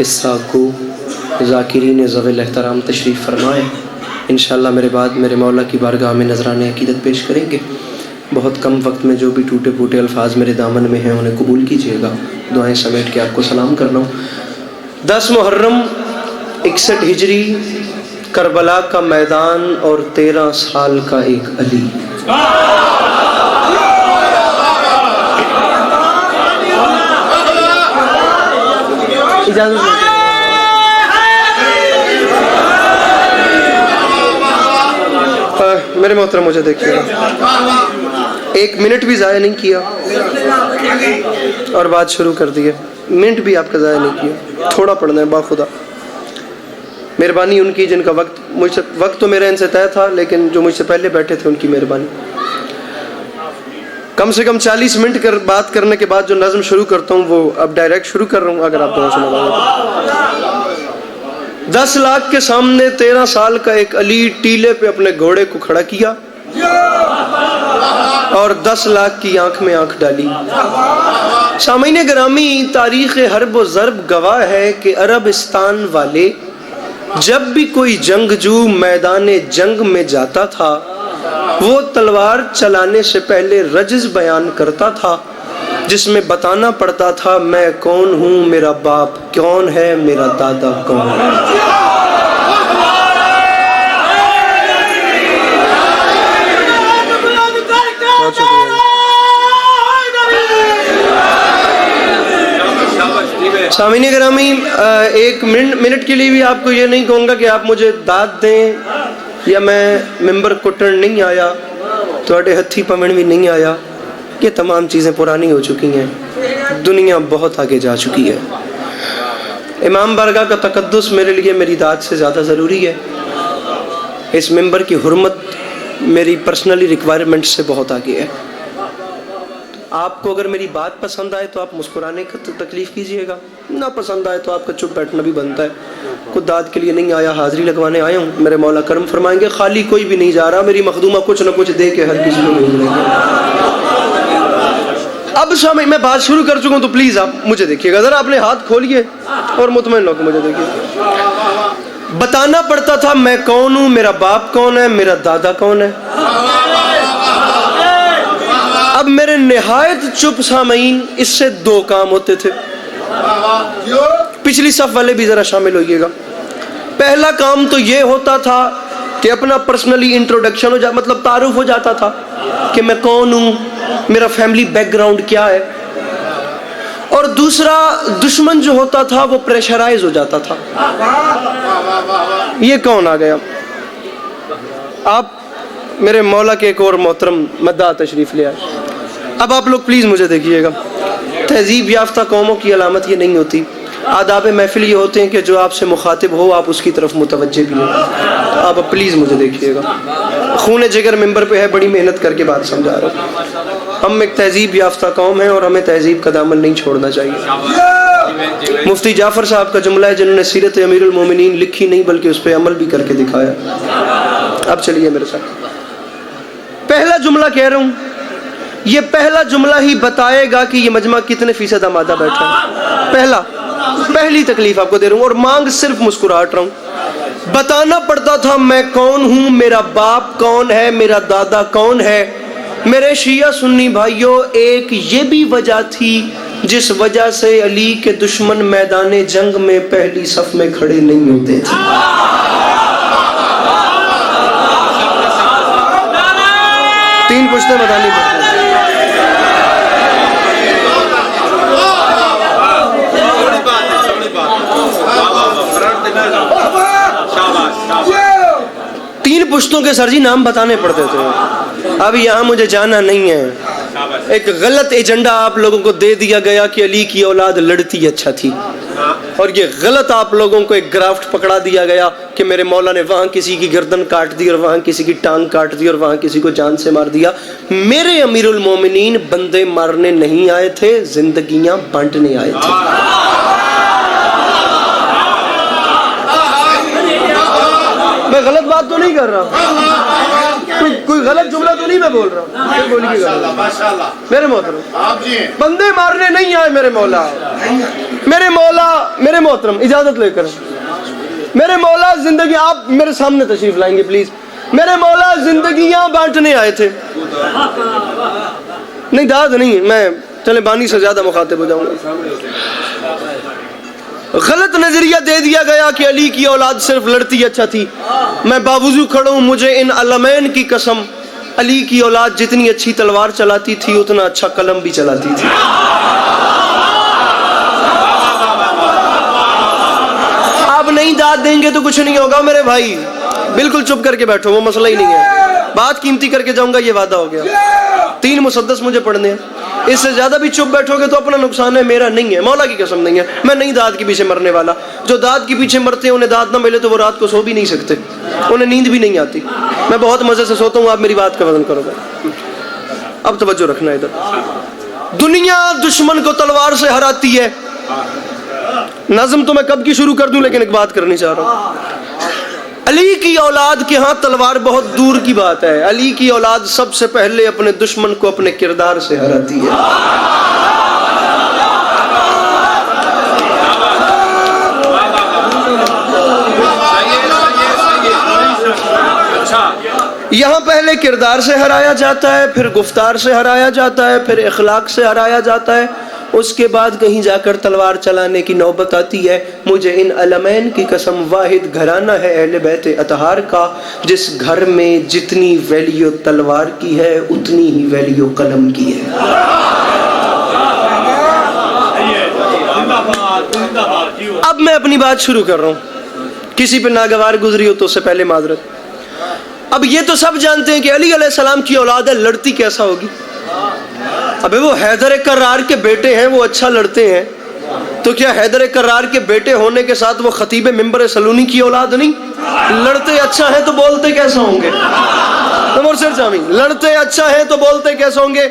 قصہ گو ذاکرین ذویل احترام تشریف فرمائیں۔ انشاءاللہ میرے بعد میرے مولا کی بارگاہ میں نذرانِ عقیدت پیش کریں گے۔ بہت کم وقت میں جو بھی ٹوٹے پھوٹے الفاظ میرے دامن میں ہیں انہیں قبول کیجیے گا۔ دعائیں سمیٹ کے آپ کو سلام کر رہا ہوں۔ 10 محرم 61 ہجری، کربلا کا میدان اور 13 سال کا ایک علی۔ اجازت میرے محترم مجھے دیکھیے گا، 1 منٹ بھی ضائع نہیں کیا اور بات شروع کر دی ہے۔ منٹ بھی آپ کا ضائع نہیں کیا، تھوڑا پڑھنا ہے باخدا۔ مہربانی ان کی جن کا وقت تو میرے ان سے طے تھا، لیکن جو مجھ سے پہلے بیٹھے تھے ان کی مہربانی۔ کم سے کم 40 منٹ بات کرنے کے بعد جو نظم شروع کرتا ہوں وہ اب ڈائریکٹ شروع کر رہا ہوں، اگر آپ کو سنا لگا۔ 10 لاکھ کے سامنے 13 سال کا ایک علی ٹیلے پہ اپنے گھوڑے کو کھڑا کیا اور 10 لاکھ کی آنکھ میں آنکھ ڈالی۔ سامعین گرامی، تاریخ حرب و ضرب گواہ ہے کہ عربستان والے جب بھی کوئی جنگجو میدان جنگ میں جاتا تھا وہ تلوار چلانے سے پہلے رجز بیان کرتا تھا، جس میں بتانا پڑتا تھا میں کون ہوں، میرا باپ کون ہے، میرا دادا کون ہے۔ سامعین گرامی، 1 منٹ کے لیے بھی آپ کو یہ نہیں کہوں گا کہ آپ مجھے داد دیں یا میں ممبر کٹن نہیں آیا، تھوڑے ہتھی پمن بھی نہیں آیا۔ یہ تمام چیزیں پرانی ہو چکی ہیں، دنیا بہت آگے جا چکی ہے۔ امام بارگاہ کا تقدس میرے لیے میری داد سے زیادہ ضروری ہے۔ اس ممبر کی حرمت میری پرسنلی ریکوائرمنٹ سے بہت آگے ہے۔ آپ کو اگر میری بات پسند آئے تو آپ مسکرانے کا تکلیف کیجئے گا، نہ پسند آئے تو آپ کا چپ بیٹھنا بھی بنتا ہے۔ خود داد کے لیے نہیں آیا، حاضری لگوانے آیا ہوں۔ میرے مولا کرم فرمائیں گے، خالی کوئی بھی نہیں جا رہا، میری مخدومہ کچھ نہ کچھ دے کے ہر کسی کو بھیج دیں گے۔ اب سامنے میں بات شروع کر چکا ہوں تو پلیز آپ مجھے دیکھیے گا، ذرا اپنے ہاتھ کھولیے اور مطمئن ہو کے مجھے دیکھیے۔ بتانا پڑتا تھا میں کون ہوں، میرا باپ کون ہے، میرا دادا کون ہے۔ اب میرے نہایت چپ سامعین، اس سے 2 کام ہوتے تھے۔ پچھلی صف والے بھی ذرا شامل ہوئیے گا۔ پہلا کام تو یہ ہوتا تھا کہ اپنا پرسنلی انٹروڈکشن مطلب تعارف ہو جاتا تھا کہ میں کون ہوں، میرا فیملی بیک گراؤنڈ کیا ہے۔ اور دوسرا، دشمن جو ہوتا تھا وہ پریشرائز ہو جاتا تھا، یہ کون آ گیا۔ آپ میرے مولا کے ایک اور محترم مداح تشریف لے آئے۔ اب آپ لوگ پلیز مجھے دیکھیے گا، تہذیب یافتہ قوموں کی علامت یہ نہیں ہوتی۔ آداب محفل یہ ہوتے ہیں کہ جو آپ سے مخاطب ہو آپ اس کی طرف متوجہ بھی ہوں۔ آپ پلیز مجھے دیکھیے گا، خون جگر ممبر پہ ہے، بڑی محنت کر کے بات سمجھا رہا ہوں۔ ہم ایک تہذیب یافتہ قوم ہیں اور ہمیں تہذیب کا دامن نہیں چھوڑنا چاہیے۔ مفتی جعفر صاحب کا جملہ ہے جنہوں نے سیرت امیر المومنین لکھی نہیں بلکہ اس پہ عمل بھی کر کے دکھایا۔ اب چلیے میرے ساتھ، پہلا جملہ کہہ رہا ہوں، یہ پہلا جملہ ہی بتائے گا کہ یہ مجمع کتنے فیصد آمادہ بیٹھا ہے۔ پہلی تکلیف آپ کو دے رہا ہوں اور مانگ صرف مسکراہٹ رہا ہوں۔ بتانا پڑتا تھا میں کون ہوں، میرا باپ کون ہے، میرا دادا کون ہے۔ میرے شیعہ سنی بھائیوں، ایک یہ بھی وجہ تھی جس وجہ سے علی کے دشمن میدان جنگ میں پہلی صف میں کھڑے نہیں ہوتے تھے۔ 3 پوچھتے بتانی پڑتی ہیں۔ پشتوں کے سر جی نام بتانے پڑتے تھے۔ اب یہاں مجھے جانا نہیں ہے۔ ایک غلط ایجنڈا آپ لوگوں کو دے دیا گیا کہ علی کی اولاد لڑتی اچھا تھی، اور یہ غلط آپ لوگوں کو ایک گرافٹ پکڑا دیا گیا کہ میرے مولا نے وہاں کسی کی گردن کاٹ دی اور وہاں کسی کی ٹانگ کاٹ دی اور وہاں کسی کو جان سے مار دیا۔ میرے امیر المومنین بندے مارنے نہیں آئے تھے، زندگیاں بانٹنے آئے تھے۔ میں غلط بات تو نہیں کر رہا، کوئی غلط جملہ تو نہیں میں بول رہا ہوں۔ میرے محترم، بندے مارنے نہیں آئے میرے مولا، میرے مولا، میرے محترم اجازت لے کر، میرے مولا زندگی، آپ میرے سامنے تشریف لائیں گے پلیز. میرے مولا زندگیاں بانٹنے آئے تھے. نہیں داد نہیں، میں چلے بانی سے زیادہ مخاطب ہو جاؤں گا. غلط نظریہ دے دیا گیا کہ علی کی اولاد صرف لڑتی اچھا تھی. میں باوضو کھڑا ہوں، مجھے ان علمین کی قسم، علی کی اولاد جتنی اچھی تلوار چلاتی تھی اتنا اچھا قلم بھی چلاتی تھی. آپ نہیں داد دیں گے تو کچھ نہیں ہوگا میرے بھائی، بالکل چپ کر کے بیٹھو، وہ مسئلہ ہی نہیں ہے. بات قیمتی کر کے جاؤں گا، یہ وعدہ ہو گیا. 3 مسدس مجھے پڑھنے ہیں، اس سے زیادہ بھی چپ بیٹھو گے تو اپنا نقصان ہے، میرا نہیں ہے. مولا کی قسم نہیں ہے، میں نہیں داد کے پیچھے مرنے والا. جو داد کے پیچھے مرتے ہیں انہیں داد نہ ملے تو وہ رات کو سو بھی نہیں سکتے، انہیں نیند بھی نہیں آتی. میں بہت مزے سے سوتا ہوں، آپ میری بات کا وزن کرو گے. اب توجہ رکھنا ادھر. دنیا دشمن کو تلوار سے ہراتی ہے. نظم تو میں کب کی شروع کر دوں، لیکن ایک بات کرنی چاہ رہا ہوں. علی کی اولاد کے ہاں تلوار بہت دور کی بات ہے. علی کی اولاد سب سے پہلے اپنے دشمن کو اپنے کردار سے ہراتی ہے. یہاں پہلے کردار سے ہرایا جاتا ہے، پھر گفتار سے ہرایا جاتا ہے، پھر اخلاق سے ہرایا جاتا ہے، اس کے بعد کہیں جا کر تلوار چلانے کی نوبت آتی ہے. مجھے ان علمین کی قسم، واحد گھرانہ ہے اہل بیت اطہار کا جس گھر میں جتنی ویلیو تلوار کی ہے اتنی ہی ویلیو قلم کی ہے. اب میں اپنی بات شروع کر رہا ہوں، کسی پہ ناگوار گزری ہو تو اس سے پہلے معذرت. اب یہ تو سب جانتے ہیں کہ علی علیہ السلام کی اولاد ہے، لڑتی کیسا ہوگی؟ ابے وہ حیدر کرار کے بیٹے ہیں، وہ اچھا لڑتے ہیں، تو کیا حیدر کرار کے بیٹے ہونے کے ساتھ وہ خطیب منبر سلونی کی اولاد نہیں؟ لڑتے اچھا ہیں تو بولتے کیسا ہوں گے؟ لڑتے اچھا ہیں تو بولتے کیسا ہوں گے؟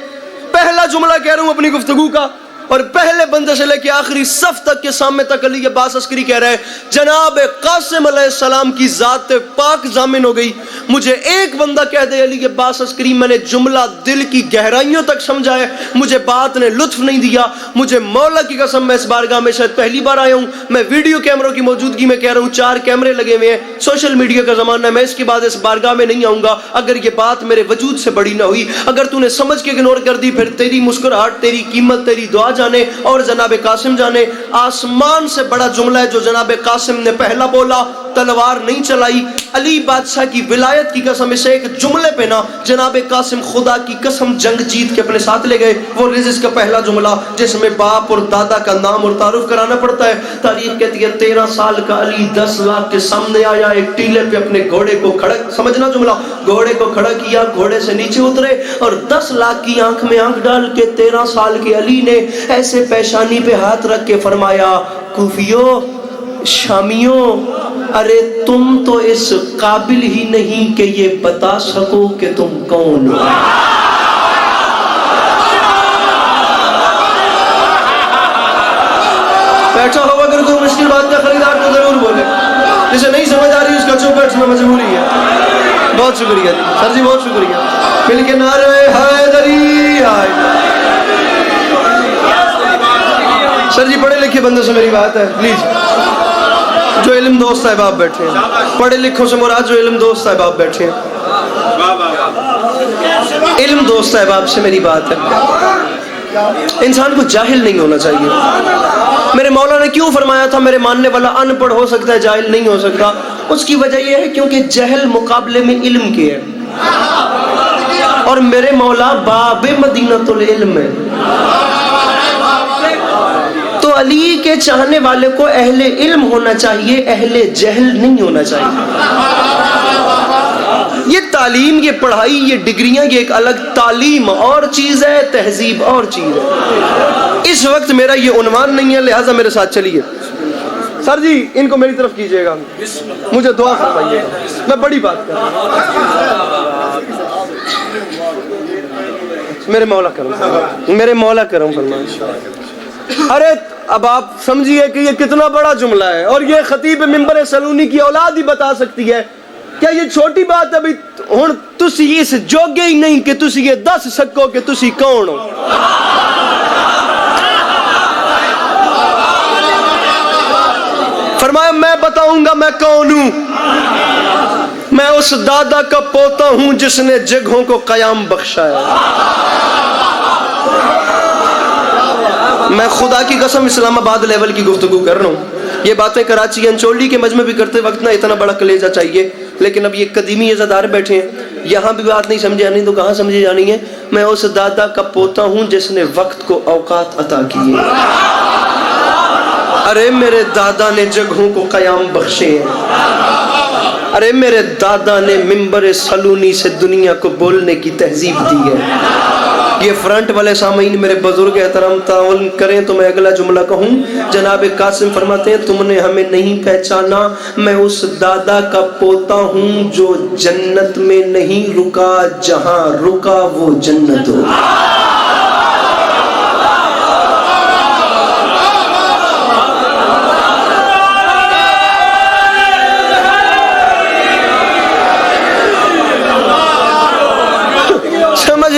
پہلا جملہ کہہ رہا ہوں اپنی گفتگو کا، اور پہلے بندے سے لے کے آخری صف تک کے سامنے تک علی عباس عسکری کہہ رہے ہیں، جناب قاسم علیہ السلام کی ذات پاک ضامن ہو گئی. مجھے ایک بندہ کہہ دے علی عباس عسکری میں نے جملہ دل کی گہرائیوں تک سمجھا ہے، مجھے بات نے لطف نہیں دیا، مجھے مولا کی قسم میں اس بارگاہ میں شاید پہلی بار آیا ہوں. میں ویڈیو کیمروں کی موجودگی میں کہہ رہا ہوں، 4 کیمرے لگے ہوئے ہیں، سوشل میڈیا کا زمانہ ہے، میں اس کے بعد اس بارگاہ میں نہیں آؤں گا اگر یہ بات میرے وجود سے بڑی نہ ہوئی. اگر تو نے سمجھ کے اگنور کر دی، پھر تیری مسکراہٹ، تیری قیمت، تیری دعا جانے اور جناب قاسم جانے. آسمان سے بڑا جملہ ہے جو جناب قاسم نے پہلا بولا، تلوار نہیں چلائی. علی بادشاہ کی ولایت کی قسم، اسے ایک جملے پہ نا جناب قاسم خدا کی قسم جنگ جیت کے اپنے ساتھ لے گئے. وہ رزق کا پہلا جملہ جس میں باپ اور دادا کا نام اور تعارف کرانا پڑتا ہے. تاریخ کہتی ہے 13 سال کا علی 10 لاکھ کے سامنے آیا، ایک ٹیلے پہ اپنے گھوڑے کو کھڑا، سمجھنا جملہ، گھوڑے کو کھڑا کیا، گھوڑے سے نیچے اترے اور 10 لاکھ کی آنکھ میں آنکھ ڈال کے 13 سال کے علی نے ایسے پیشانی پہ ہاتھ رکھ کے فرمایا، کوفیوں، شامیوں، ارے تم تو اس قابل ہی نہیں کہ یہ بتا سکو کہ تم کون ہو. بیٹھا ہو اگر کوئی مشکل بات کا خریدار تو ضرور بولے، جسے نہیں سمجھ آ رہی اس کا چپ بیٹھنا مجبوری ہے. بہت شکریہ سر جی، بہت شکریہ. مل کے نعرے حیدری آئے. سر جی پڑھے لکھے بندے سے میری بات ہے پلیز، جو علم دوست صاحب بیٹھے ہیں، پڑھے لکھوں سے مراد جو علم دوست صاحب بیٹھے ہیں، علم دوست صاحب سے میری بات ہے. انسان کو جاہل نہیں ہونا چاہیے. میرے مولا نے کیوں فرمایا تھا میرے ماننے والا ان پڑھ ہو سکتا ہے جاہل نہیں ہو سکتا؟ اس کی وجہ یہ ہے کیونکہ جہل مقابلے میں علم کے ہے، اور میرے مولا باب مدینۃ العلم ہے. تو علی کے چاہنے والے کو اہل علم ہونا چاہیے، اہل جہل نہیں ہونا چاہیے. یہ تعلیم، یہ پڑھائی، یہ ڈگریاں، یہ ایک الگ تعلیم اور چیز ہے، تہذیب اور چیز ہے. اس وقت میرا یہ عنوان نہیں ہے، لہٰذا میرے ساتھ چلیے. سر جی ان کو میری طرف کیجئے گا، مجھے دعا فرمائیے گا، میں بڑی بات کر رہا ہوں. میرے مولا کرم، میرے مولا کرم فرمائیں. ارے اب آپ سمجھیے کہ یہ کتنا بڑا جملہ ہے، اور یہ خطیب منبر سلونی کی اولاد ہی بتا سکتی ہے. کیا یہ چھوٹی بات ہے؟ ہن تسی اس جوگے ہی نہیں کہ تسی یہ دس سکو کہ تسی کون ہو. فرمایا میں بتاؤں گا میں کون ہوں، میں اس دادا کا پوتا ہوں جس نے جگہوں کو قیام بخشا ہے۔ میں خدا کی قسم اسلام آباد لیول کی گفتگو کر رہا ہوں، یہ باتیں کراچی انچولی کے مجمع بھی کرتے وقت نہ اتنا بڑا کلیجہ چاہیے، لیکن اب یہ قدیمی عزادار بیٹھے ہیں، یہاں بھی بات نہیں سمجھے جانی تو کہاں سمجھے جانی ہے۔ میں اس دادا کا پوتا ہوں جس نے وقت کو اوقات عطا کیے۔ ارے میرے دادا نے جگہوں کو قیام بخشے ہیں، ارے میرے دادا نے منبر سلونی سے دنیا کو بولنے کی تہذیب دی ہے۔ یہ فرنٹ والے سامعین میرے بزرگ احترام تعاون کریں تو میں اگلا جملہ کہوں۔ جناب قاسم فرماتے ہیں تم نے ہمیں نہیں پہچانا، میں اس دادا کا پوتا ہوں جو جنت میں نہیں رکا، جہاں رکا وہ جنت ہو۔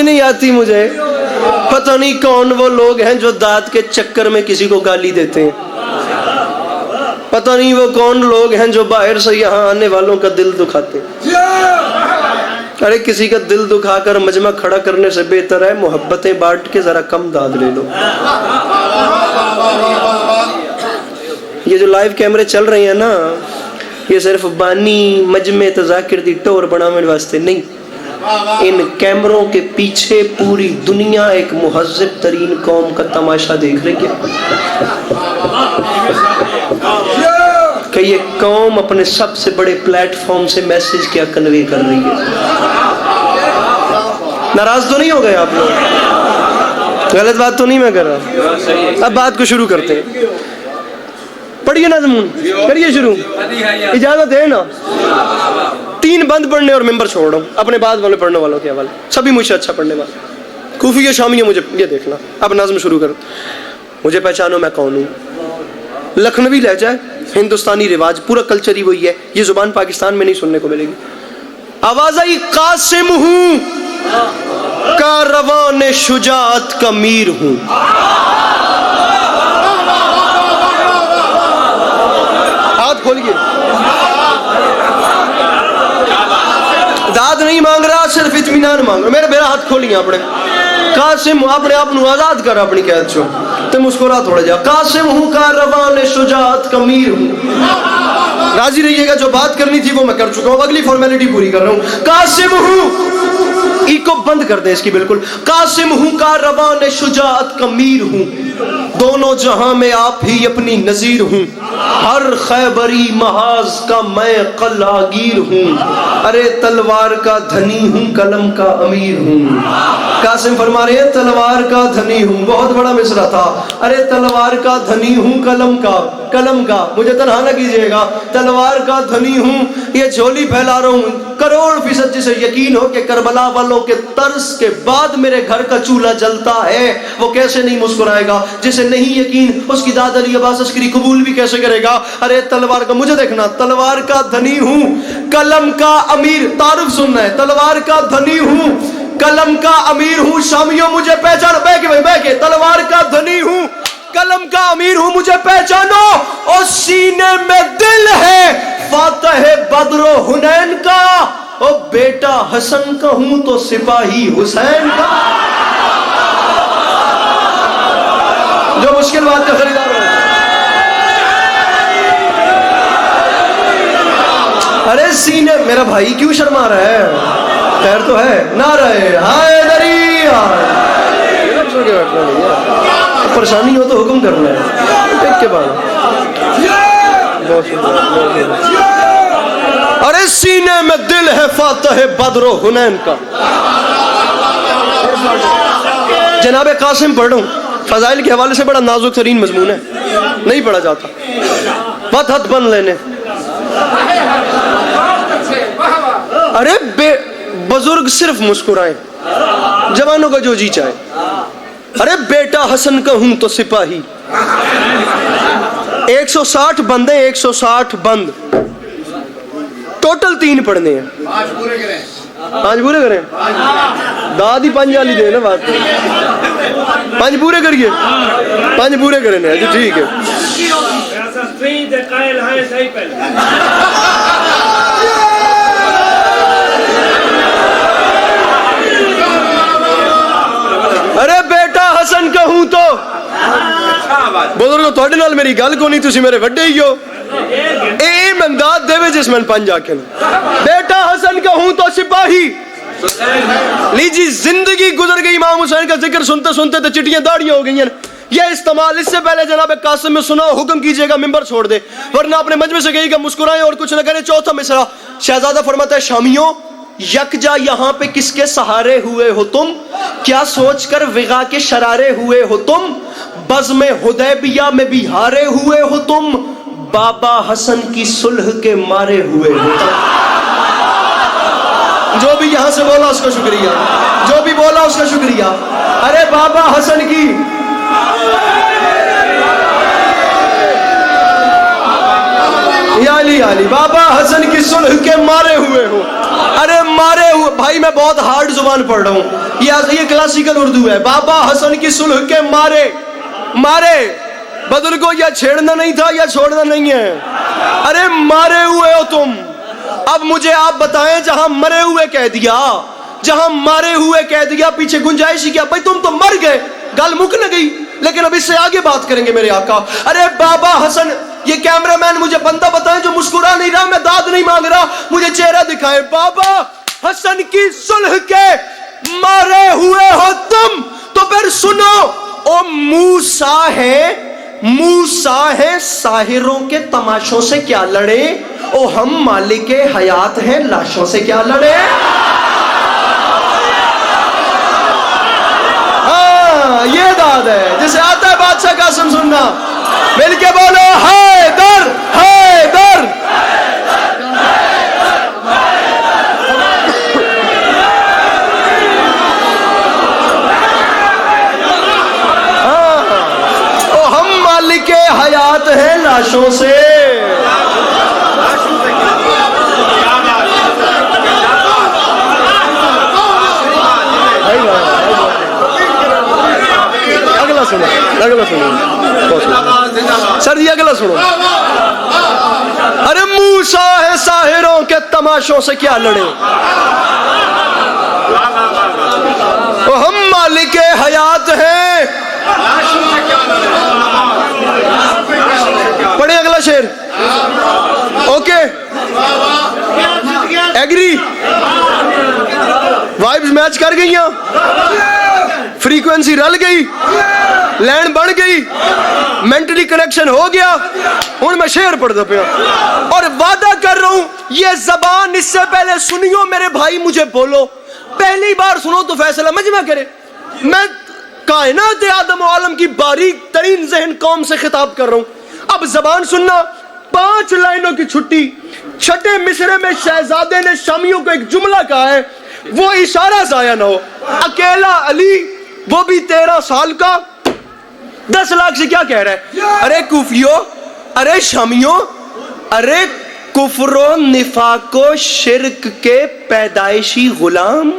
نہیں آتی مجھے، پتہ نہیں کون وہ لوگ ہیں جو داد کے چکر میں کسی کو گالی دیتے ہیں، پتہ نہیں وہ کون لوگ ہیں جو باہر سے یہاں آنے والوں کا دل دکھاتے ہیں۔ ارے کسی کا دل دکھا کر مجمع کھڑا کرنے سے بہتر ہے محبتیں بانٹ کے ذرا کم داد لے لو۔ یہ جو لائیو کیمرے چل رہے ہیں نا، یہ صرف بانی مجمع تذاکر دی ٹور بنانے واسطے نہیں، ان کیمروں کے پیچھے پوری دنیا ایک مہذب ترین قوم کا تماشا دیکھ رہی ہے کہ یہ قوم اپنے سب سے بڑے پلیٹ فارم سے میسج کیا کنوے کر رہی ہے۔ ناراض تو نہیں ہو گئے آپ لوگ؟ غلط بات تو نہیں میں کر رہا؟ اب بات کو شروع کرتے ہیں، پڑھیے نا زمون، کریے شروع، اجازت ہے نا؟ 3 بند پڑھنے اور ممبر چھوڑ رہا ہوں اپنے بعد والے پڑھنے والوں کے حوالے، سبھی مجھ سے اچھا پڑھنے والے کوفی یا شامی، مجھے یہ دیکھنا۔ اب نظم شروع کرو۔ مجھے پہچانو میں کون ہوں، لکھنوی لہجہ ہے، ہندوستانی رواج، پورا کلچر ہی وہی ہے، یہ زبان پاکستان میں نہیں سننے کو ملے گی۔ آوازائی قاسم ہوں، کاروان شجاعت کا میر ہوں۔ ہاتھ کھولیے، داد نہیں مانگ رہا، صرف اطمینان مانگ رہا۔ میرا ہاتھ کھولیے اپنے۔ قاسم اپنے آپ نو آزاد کر اپنی قید چو، تے مسکرا تھوڑا جا۔ قاسم ہوں کاروان شجاعت کا میر ہوں۔ راضی رہیے گا، جو بات کرنی تھی وہ میں کر چکا ہوں، اگلی فارمیلٹی پوری کر رہا ہوں۔ قاسم ہوں، ایکو بند کر دیں اس کی بالکل۔ قاسم ہوں کاروان شجاعت کا میر ہوں، دونوں جہاں میں آپ ہی اپنی نظیر ہوں، ہر خیبری محاذ کا میں قلعگیر ہوں، ارے تلوار کا دھنی ہوں قلم کا امیر ہوں۔ قاسم فرما رہے ہیں تلوار کا دھنی ہوں، بہت بڑا مصرع تھا، ارے تلوار کا دھنی ہوں قلم کا، مجھے تنہا نہ کیجئے گا، تلوار کا دھنی ہوں، یہ جھولی پھیلا رہا ہوں، کروڑ فیصد جسے یقین ہو کہ کربلا والوں کے طرز کے بعد میرے گھر کا چولہا جلتا ہے، وہ کیسے نہیں مسکرائے گا؟ جسے نہیں یقین اس کی داد علی عباس عسکری قبول بھی کیسے کرے گا؟ ارے تلوار کا، مجھے دیکھنا، تلوار کا دھنی ہوں قلم کا امیر، تعارف سننا ہے، تلوار کا دھنی ہوں قلم کا امیر ہوں، شامیوں مجھے پہچانو، بہ کے تلوار کا دھنی ہوں قلم کا امیر ہوں، مجھے پہچانو، اور سینے میں دل ہے فاتح بدر و حنین کا، اور بیٹا حسن کا ہوں تو سپاہی حسین کا۔ جو مشکل بات کا خریدار ہو، ارے سینے، میرا بھائی کیوں شرما رہا ہے؟ خیر تو ہے، نعرہ حیدری، پریشانی ہو تو حکم کرنا ہے ایک کے بعد۔ ارے سینے میں دل ہے فاتح بدر و حنین کا۔ جناب قاسم پڑھ رہا ہوں، فضائل کے حوالے سے بڑا نازک ترین مضمون ہے، نہیں پڑھا جاتا، بات ہاتھ بن لینے۔ ارے بزرگ صرف مسکرائیں، جوانوں کا جو جی چاہے۔ ارے بیٹا حسن کا ہوں تو سپاہی، 160 بند ہیں، 160 بند، ٹوٹل 3 پڑھنے ہیں، 5 پورے کریں، دادی 5 والی دے نا بات، 5 پورے کریے، 5 پورے کریں، ٹھیک ہے۔ فی دے قائل ہیں صحیح پہلے ارے بیٹا حسن کہوں تو بزرگو تھوڑے نال میری گل کو نہیں تسی میرے وڈے ہی ہو ایم امداد دے جس میں پنج آکے بیٹا حسن کہوں تو سپاہی لیجی زندگی گزر گئی امام حسین کا ذکر سنتے سنتے تو چٹیاں داڑیاں ہو گئی ہیں یہ استعمال اس سے پہلے جناب قاسم میں سنا حکم کیجئے گا ممبر چھوڑ دے ورنہ اپنے مجمع سے کہیے گا مسکرائیں اور کچھ نہ کریں چوتھا مصرع شہزادہ فرماتا ہے شامیوں یکجا یہاں پہ کس کے سہارے ہوئے ہو تم کیا سوچ کر وغا کے شرارے ہوئے ہو تم بزم حدیبیہ میں بھی ہارے ہوئے ہو تم بابا حسن کی صلح کے مارے ہوئے ہو تم جو بھی یہاں سے بولا اس کا شکریہ جو بھی بولا اس کا شکریہ ارے بابا حسن کی یا علی بابا حسن کی صلح کے مارے ہوئے ہو ارے مارے ہوئے بھائی میں بہت ہارڈ زبان پڑھ رہا ہوں یہ کلاسیکل اردو ہے بابا حسن کی صلح کے مارے بدرگو یا چھیڑنا نہیں تھا یا چھوڑنا نہیں ہے ارے مارے ہوئے ہو تم اب مجھے آپ بتائیں جہاں مرے ہوئے کہہ دیا جہاں مارے ہوئے کہہ دیا پیچھے گنجائش ہی کیا بھائی تم تو مر گئے گل مک نہ گئی لیکن اب اس سے آگے بات کریں گے میرے آقا ارے بابا حسن یہ کیمرہ مین مجھے بندہ بتائیں جو مسکرا نہیں رہا میں داد نہیں مانگ رہا مجھے چہرہ دکھائیں بابا حسن کی صلح کے مارے ہوئے ہو تم تو پھر سنو او موسیٰ ہے ساحروں کے تماشوں سے کیا لڑے او ہم مالک حیات ہیں لاشوں سے کیا لڑے ہاں یہ داد ہے جسے آتا ہے بادشاہ قاسم سننا مل کے بولو حیدر حیدر او ہم مالک حیات ہیں لاشوں سے اگلا سنو سر جی اگلا سنو ارے موسیٰ ہے ساحروں کے تماشوں سے کیا لڑے ہم مالک حیات ہیں پڑھیں اگلا شعر اوکے ایگری وائبز میچ کر گئی فریکوینسی رل گئی لینڈ بڑھ گئی مینٹلی کنیکشن ہو گیا ہوں میں شعر پڑھتا پیا اور وعدہ کر رہا ہوں یہ زبان اس سے پہلے سنیو میرے بھائی مجھے بولو پہلی بار سنو تو فیصلہ مجمع کرے میں کائنات آدم و عالم کی باریک ترین ذہن قوم سے خطاب کر رہا ہوں اب زبان سننا 5 لائنوں کی چھٹی چھٹے مصرے میں شہزادے نے شامیوں کو ایک جملہ کہا ہے وہ اشارہ ضائع نہ ہو اکیلا علی وہ بھی 13 سال کا 10 لاکھ سے کیا کہہ رہا ہے ارے کوفیوں ارے شامیوں ارے کفر و نفاق و شرک کے پیدائشی غلام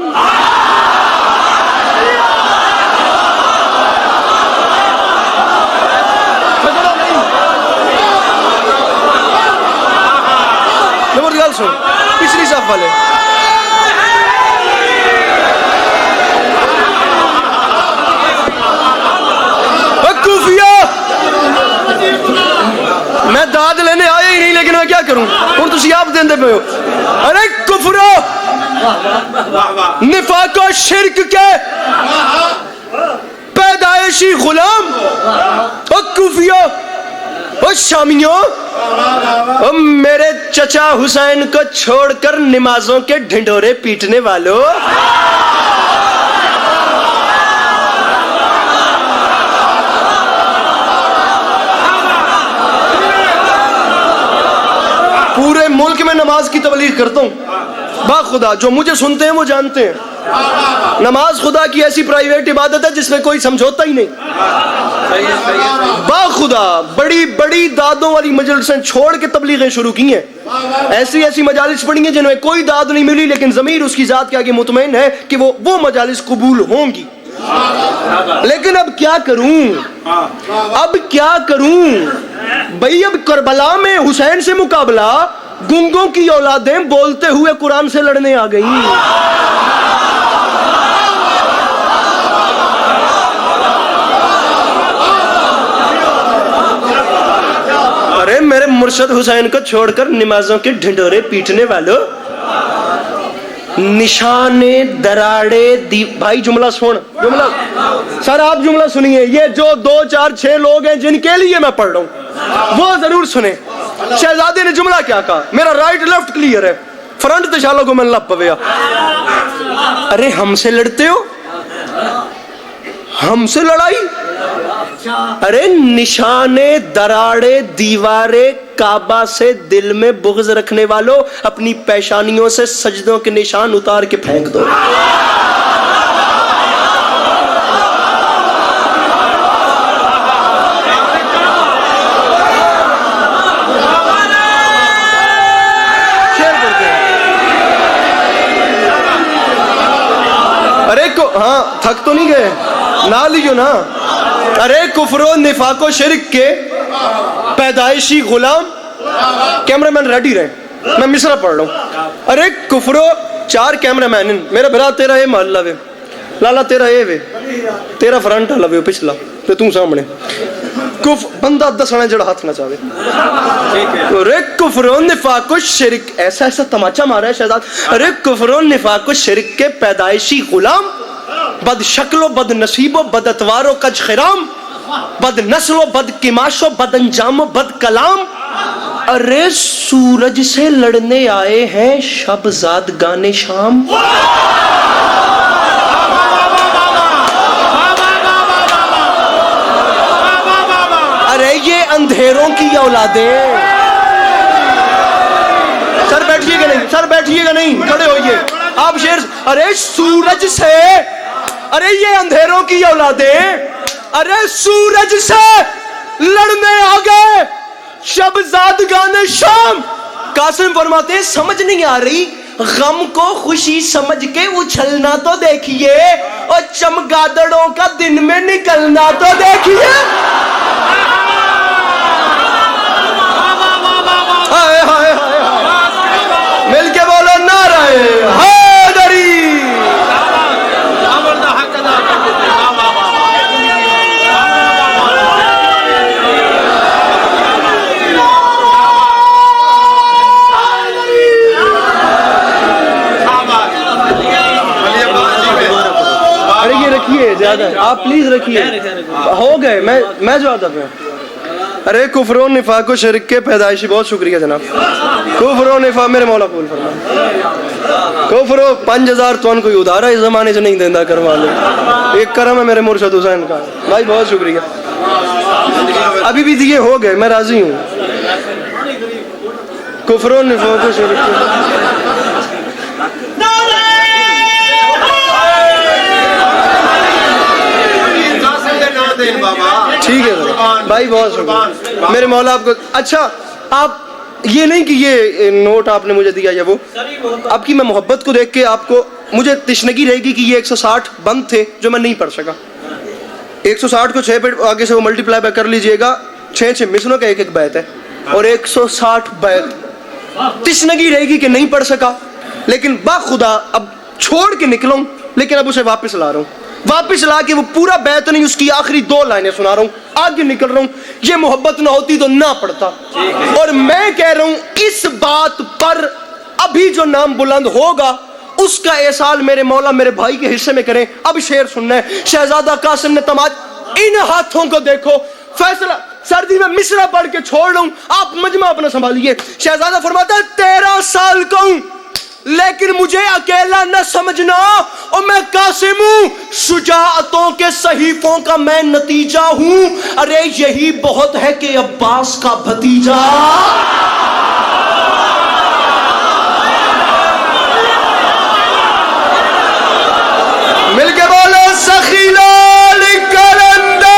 پچھلی صاحب والے میں داد لینے آیا ہی نہیں لیکن میں کیا کروں اور تسی آپ دیندے پہ ہو ارے کفر نفاق و شرک کے پیدائشی غلام اور کوفیوں اور شامیوں میرے چچا حسین کو چھوڑ کر نمازوں کے ڈھنڈورے پیٹنے والوں پورے ملک میں نماز کی تبلیغ کرتا ہوں با خدا جو مجھے سنتے ہیں وہ جانتے ہیں نماز خدا کی ایسی پرائیویٹ عبادت ہے جس میں کوئی سمجھوتا ہی نہیں با خدا بڑی بڑی دادوں والی مجلسیں چھوڑ کے تبلیغیں شروع کی ہیں ایسی ایسی مجالس پڑھی ہیں جن میں کوئی داد نہیں ملی لیکن ضمیر اس کی ذات کے آگے مطمئن ہے کہ وہ مجالس قبول ہوں گی لیکن اب کیا کروں بھائی اب کربلا میں حسین سے مقابلہ گنگوں کی اولادیں بولتے ہوئے قرآن سے لڑنے آ گئی. ارے میرے مرشد حسین کو چھوڑ کر نمازوں کے ڈھنڈورے پیٹنے والوں, نشانے دراڑے دی. بھائی جملہ سن, جملہ سر آپ جملہ سنیے, یہ جو 2 4 6 لوگ ہیں جن کے لیے میں پڑھ رہا ہوں وہ ضرور سنیں. شہزادے نے جملہ کیا کہا, میرا رائٹ لیفٹ کلیئر ہے, فرنٹ تشالو کو میں لپ پویا. ارے ہم سے لڑتے ہو, ہم سے لڑائی. ارے نشانے دراڑے دیوارے کعبہ سے دل میں بغض رکھنے والوں, اپنی پیشانیوں سے سجدوں کے نشان اتار کے پھینک دو. ارے ہاں تھک تو نہیں گئے, نہ لیجو نا. ارے کفر و نفاق و شرک کے پیدائشی غلام. کیمرہ مین ریڈی رہے, میں مصرع پڑھ رہا ہوں. ارے کفر و 4 کیمرہ مین, میرا برا تیرا یہ محلہ وے, لالا تیرا یہ وے, تیرا فرنٹ والا وے پچھلا تے تم سامنے. بندہ دسنا جڑا ہاتھ نہ چاہے. ارے کفر و نفاق و شرک, ایسا ایسا تماچا مارا ہے شہزاد. ارے کفر و نفاق و شرک کے پیدائشی غلام, بد شکل و بد نصیب و بد اتوار و کج خرام, بد نسل و بد کماش و بد انجام و بد کلام. ارے سورج سے لڑنے آئے ہیں شب زادگان شام. ارے یہ اندھیروں کی اولادیں. سر بیٹھیے گا نہیں, سر بیٹھیے گا نہیں, کھڑے ہوئیے آپ شیر. ارے سورج سے, ارے یہ اندھیروں کی اولادیں, ارے سورج سے لڑنے آ گئے شب زادگان شام. قاسم فرماتے ہیں سمجھ نہیں آ رہی, غم کو خوشی سمجھ کے اچھلنا تو دیکھیے, اور چمگادڑوں کا دن میں نکلنا تو دیکھیے. مل کے بولو نعرہ حیدری. ارے یہ رکھیے زیادہ, آپ پلیز رکھیے, ہو گئے, میں جو آتا پہ. ارے کفر و نفاق و شرک کے پیدائشی, بہت شکریہ جناب. کفر و نفاق, میرے مولا قبول فرما. کفر و 5000 تو ان کوئی ادھارا اس زمانے سے نہیں دینا کروا لے, ایک کرم ہے میرے مرشد حسین کا. بھائی بہت شکریہ, ابھی بھی دیے, ہو گئے, میں راضی ہوں. کفر و نفاق و شرک کے ٹھیک ہے بھائی, بہت شکریہ میرے مولا آپ کو. اچھا آپ یہ نہیں کہ یہ نوٹ آپ نے مجھے دیا یا وہ, آپ کی میں محبت کو دیکھ کے آپ کو مجھے تشنگی رہے گی کہ یہ 160 بند تھے جو میں نہیں پڑھ سکا. 160 کو 6 پہ آگے سے وہ ملٹی پلائی کر لیجئے گا, 6 مثلوں کا ایک بیت ہے, اور 160 بیت. تشنگی رہے گی کہ نہیں پڑھ سکا, لیکن باخدا اب چھوڑ کے نکلوں, لیکن اب اسے واپس لا رہا ہوں. واپس لا کے وہ پورا بیت نہیں, اس کی آخری 2 لائنیں سنا رہا ہوں, آگے نکل رہا ہوں. یہ محبت نہ ہوتی تو نہ پڑھتا. اور میں کہہ رہا ہوں اس بات پر ابھی جو نام بلند ہوگا اس کا احسان میرے مولا میرے بھائی کے حصے میں کریں. اب شعر سننا ہے. شہزادہ قاسم نے تماج, ان ہاتھوں کو دیکھو. فیصلہ سردی میں مصرع پڑھ کے چھوڑ رہا ہوں, آپ مجمع اپنا سنبھالیے. شہزادہ فرماتا ہے 13 سال کا ہوں لیکن مجھے اکیلا نہ سمجھنا, اور میں قاسم ہوں, شجاعتوں کے صحیفوں کا میں نتیجہ ہوں. ارے یہی بہت ہے کہ عباس کا بھتیجا. مل کے بولو سخی لال کلندر.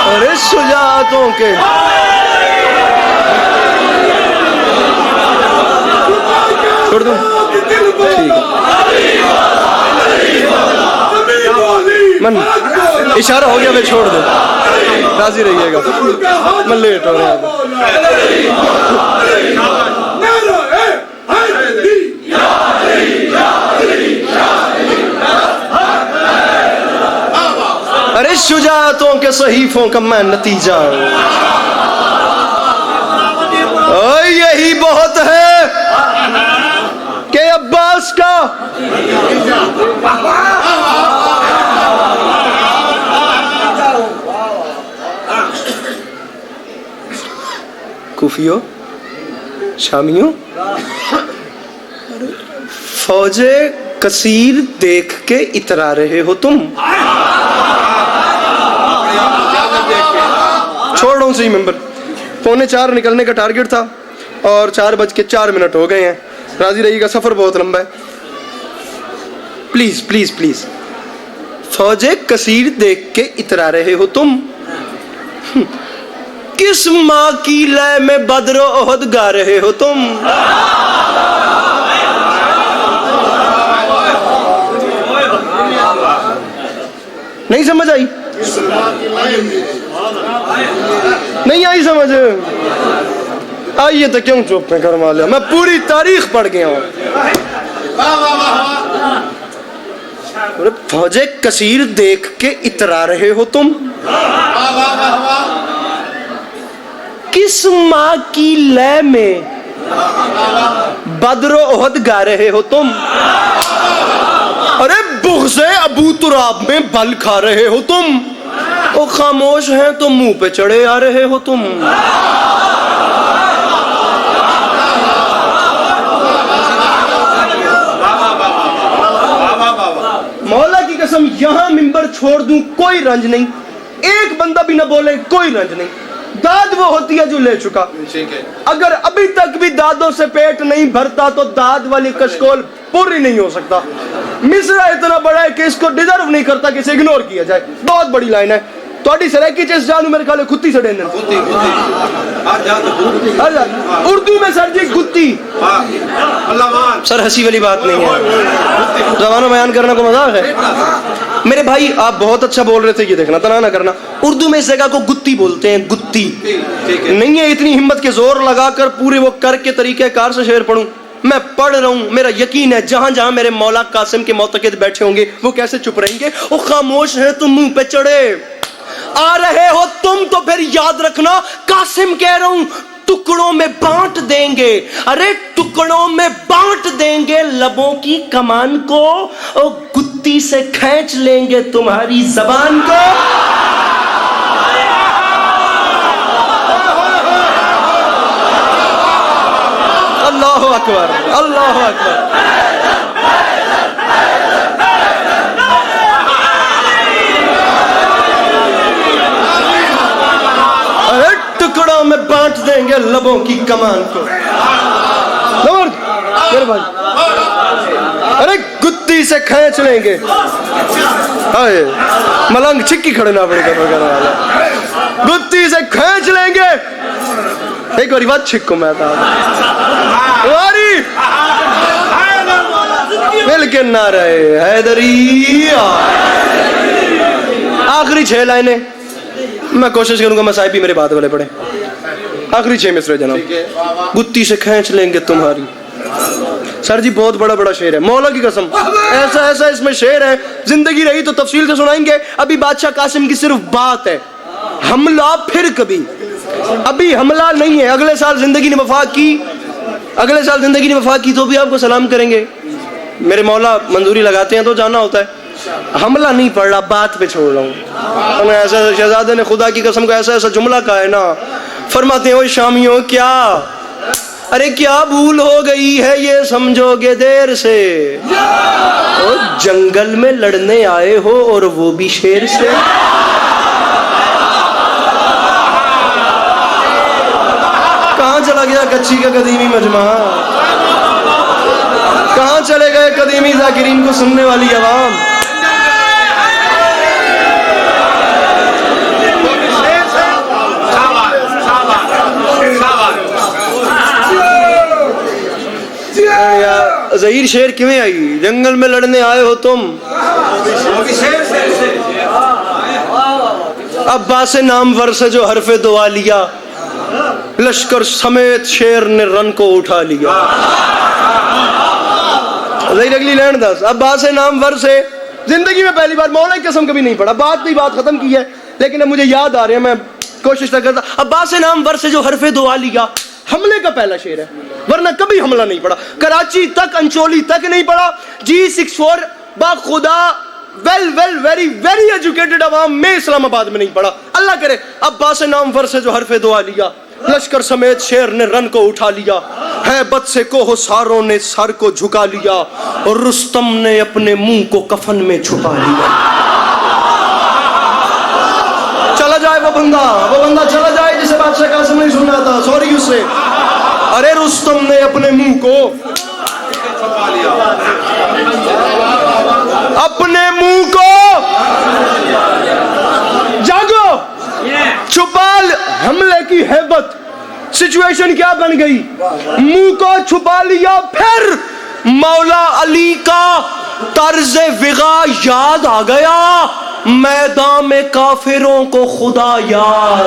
ارے شجاعتوں کے چھوڑ دوں, ٹھیک ہے. من اشارہ ہو گیا, میں چھوڑ دوں, راضی رہیے گا, میں لیٹ ہو رہا ہوں. ارے شجاعتوں کے صحیفوں کا میں نتیجہ ہوں, یہی بہت ہے کہ عباس کا کوفیوں, شامیوں, فوج کثیر دیکھ کے اترا رہے ہو تم. چھوڑ رہا ہوں صحیح ممبر, 3:45 نکلنے کا ٹارگٹ تھا اور 4:04 ہو گئے ہیں. راضی رہیے گا, سفر بہت لمبا ہے. پلیز پلیز پلیز, فوج کثیر دیکھ کے اترا رہے ہو تم, کس ماں کی لے میں بدر و احد گا رہے ہو تم. نہیں سمجھ آئی, نہیں آئی سمجھ, آئیے تو کیوں چپ میں کروا لیا, میں پوری تاریخ پڑھ گیا ہوں. فوج کثیر دیکھ کے اترا رہے ہو تم, کس ماں کی لے میں بدر و احد گا رہے ہو تم. ارے بغض ابو تراب میں بل کھا رہے ہو تم, وہ خاموش ہیں تو منہ پہ چڑھے آ رہے ہو تم. مولا کی قسم یہاں ممبر چھوڑ دوں کوئی رنج نہیں, ایک بندہ بھی نہ بولے کوئی رنج نہیں. داد وہ ہوتی ہے جو لے چکا, اگر ابھی تک بھی دادوں سے پیٹ نہیں بھرتا تو داد والی کشکول پوری نہیں ہو سکتا. مصرع اتنا بڑا ہے کہ اس کو ڈیزرو نہیں کرتا کہ اسے اگنور کیا جائے. بہت بڑی لائن ہے. تھوڑی سریکی چیز جانو میرے خیال ہے کتی سے ڈینن, اردو میں سر جی گتی. سر ہنسی والی بات نہیں ہے, زبانوں بیان کرنا کو مذاق ہے. میرے بھائی آپ بہت اچھا بول رہے تھے, یہ دیکھنا تنا نہ کرنا. اردو میں اس جگہ کو گتی بولتے ہیں, گتی نہیں ہے. اتنی ہمت کے زور لگا کر پورے وہ کر کے طریقہ کار سے شعر پڑھوں, میں پڑھ رہا ہوں. میرا یقین ہے جہاں جہاں میرے مولا قاسم کے معتقد بیٹھے ہوں گے وہ کیسے چپ رہیں گے. وہ خاموش ہیں تو منہ پہ چڑھے آ رہے ہو تم, تو پھر یاد رکھنا قاسم کہہ رہا ہوں ٹکڑوں میں بانٹ دیں گے. ارے ٹکڑوں میں بانٹ دیں گے لبوں کی کمان کو, اور گتی سے کھینچ لیں گے تمہاری زبان کو. اللہ اکبر, اللہ اکبر. ارے ٹکڑوں میں بانٹ دیں گے لبوں کی کمان کو. ارے گتی سے کھینچ لیں گے. ملنگ چھکی کھڑے نہ پڑے گا, گتی سے کھینچ لیں گے. ایک باری بات چھک کو میں تھا مل کے نہ رہے حیدری. آخری 6 لائنیں میں کوشش کروں گا مسائب بھی میرے بعد والے پڑھیں. آخری 6 مصرے جناب. گتی سے کھینچ لیں گے تمہاری. سر جی بہت بڑا بڑا شعر ہے, مولا کی قسم ایسا ایسا اس میں شعر ہے, زندگی رہی تو تفصیل سے سنائیں گے. ابھی بادشاہ قاسم کی صرف بات ہے, حملہ پھر کبھی. ابھی حملہ نہیں ہے, اگلے سال زندگی نے وفا کی, اگلے سال زندگی نے وفا کی تو بھی آپ کو سلام کریں گے. میرے مولا منظوری لگاتے ہیں تو جانا ہوتا ہے. حملہ نہیں پڑھ رہا, بات پہ چھوڑ رہا ہوں. ایسا شہزادے نے خدا کی قسم کو ایسا ایسا جملہ کہا ہے نا, فرماتے ہیں او شامیوں کیا, ارے کیا بھول ہو گئی ہے یہ سمجھو گے دیر سے, جنگل میں لڑنے آئے ہو اور وہ بھی شیر سے. کہاں چلا گیا کچی کا قدیمی مجمع, کہاں چلے گئے قدیمی ذاکرین کو سننے والی عوام. ظہیر شیر کیویں آئی؟ جنگل میں لڑنے آئے ہو تم، عباس نامور سے جو حرف دعا لیا، لشکر سمیت شیر نے رن کو اٹھا لیا۔ ظہیر اگلی لینڈ دس، عباس نامور سے زندگی میں پہلی بار مولا کی قسم کبھی نہیں پڑھا، بات بھی بات ختم کی ہے لیکن اب مجھے یاد آ رہے ہیں، میں کوشش نہ کرتا۔ عباس نامور سے جو حرف دعا لیا، حملے کا پہلا شعر ہے، ورنہ کبھی حملہ نہیں پڑا، کراچی تک انچولی تک نہیں پڑا، G64 با خدا ویری ایجوکیٹڈ عوام میں اسلام آباد میں نہیں پڑا۔ اللہ کرے عباس نامور سے جو حرف دعا لیا، لشکر سمیت شیر نے رن کو اٹھا لیا، ہیبت سے کوہساروں نے سر کو جھکا لیا، اور رستم نے اپنے منہ کو کفن میں چھپا لیا۔ چلا جائے وہ بندہ چلا جائے جسے بادشاہ قاسم نہیں سنا تھا، سوری اس سے۔ ارے رستم نے اپنے منہ کو جاگو چھپا، حملے کی ہیبت، سچویشن کیا بن گئی، منہ کو چھپا لیا۔ پھر مولا علی کا طرز وغا یاد آ گیا، میدان میں کافروں کو خدا یاد۔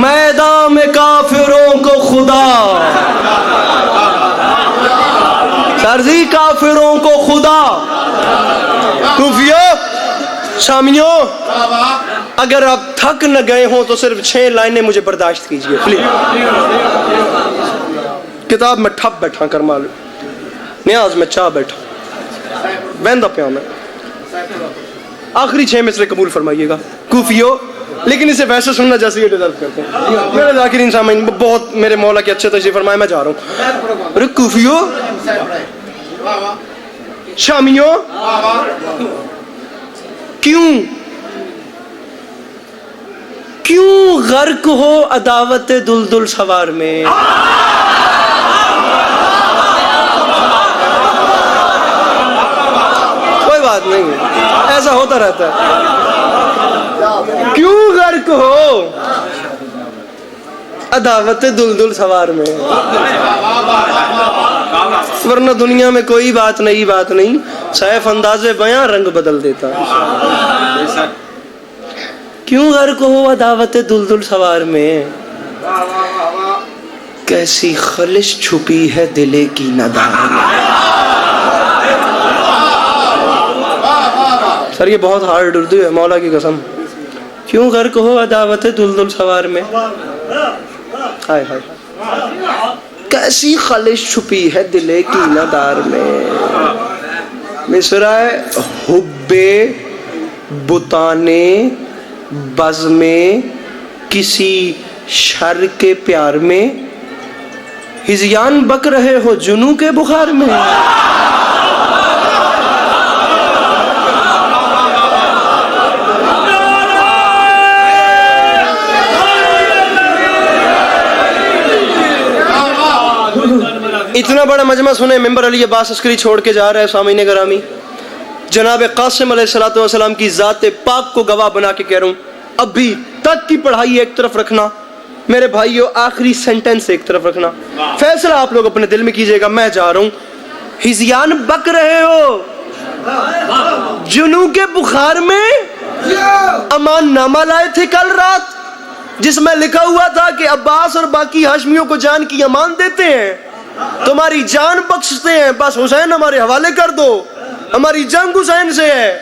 میدان میں کافروں کو خدا، سرزی کافروں کو خدا۔ کوفیوں، شامیوں، اگر آپ تھک نہ گئے ہوں تو صرف 6 لائنیں مجھے برداشت کیجئے پلیز۔ کتاب میں ٹھپ بیٹھا کر معلوم، نیاز میں چاہ بیٹھا، بیندا پیا میں۔ آخری 6 مصرے قبول فرمائیے گا کوفیوں، لیکن اسے ویسے سننا جیسے یہ ڈیزرو کرتے ہیں۔ میرے ذاکرین سامعین، بہت میرے مولا کے اچھے تشریف فرمائے، میں جا رہا ہوں۔ ارے کوفیوں، شامیوں، کیوں غرق ہو عداوت دلدل سوار میں؟ کوئی بات نہیں، ایسا ہوتا رہتا ہے۔ کیوں غرق ہو عداوت دلدل سوار میں؟ ورنہ دنیا میں کوئی بات نہیں، سیف انداز بیاں رنگ بدل دیتا۔ کیوں غرق ہو عداوت دلدل سوار میں؟ کیسی خلش چھپی ہے دلے کی ندار میں۔ سر یہ بہت ہارڈ اردو ہے، مولا کی قسم۔ کیوں غرق ہو عداوت دلدل سوار میں؟ ہائے ہائے، کیسی خلش چھپی ہے دلے کی ندار میں۔ مصرع حب بتانے بز میں کسی شر کے پیار میں، ہذیان بک رہے ہو جنوں کے بخار میں۔ اتنا بڑا مجمع سنے، ممبر علی عباس عسکری چھوڑ کے جا رہا ہے۔ سامعین گرامی، جناب قاسم علیہ السلام کی ذات پاک کو گواہ بنا کے کہہ رہا ہوں، ابھی تک کی پڑھائی ایک طرف رکھنا میرے بھائیو، آخری سینٹنس ایک طرف رکھنا، فیصلہ آپ لوگ اپنے دل میں کیجئے گا۔ میں جا رہا ہوں، ہذیان بک رہے ہو جنوں کے بخار میں۔ امان نامہ لائے تھے کل رات، جس میں لکھا ہوا تھا کہ عباس اور باقی ہاشمیوں کو جان کی امان دیتے ہیں، تمہاری جان بخشتے ہیں، بس حسین ہمارے حوالے کر دو، ہماری جنگ حسین سے ہے۔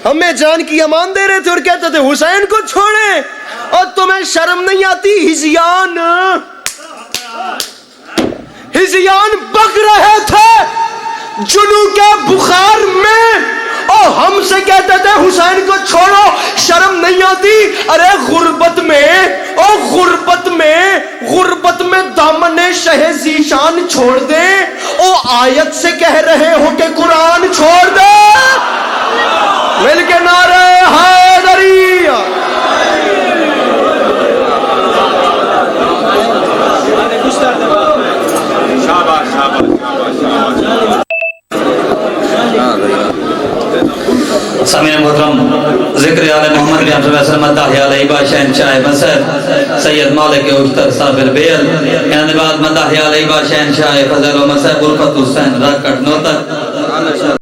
ہمیں جان کی امان دے رہے تھے اور کہتے تھے حسین کو چھوڑیں، اور تمہیں شرم نہیں آتی؟ ہذیان بک رہے تھے جنوں کے بخار میں، اور ہم سے کہتے تھے حسین کو چھوڑو، شرم نہیں آتی؟ ارے غربت میں دامن شہ ذیشان چھوڑ دے، او آیت سے کہہ رہے ہو کہ قرآن چھوڑ دے۔ مل کے نعرہ حیدری۔ شاباش شاباش شاباش۔ امام صلی مداح علیہ بادشاہ شاہ مصر سید مالک اشتر صابر بیل یعنی بعد مداح علیہ بادشاہ شاہ فضل و مسیح الفت حسین راکٹ نوتک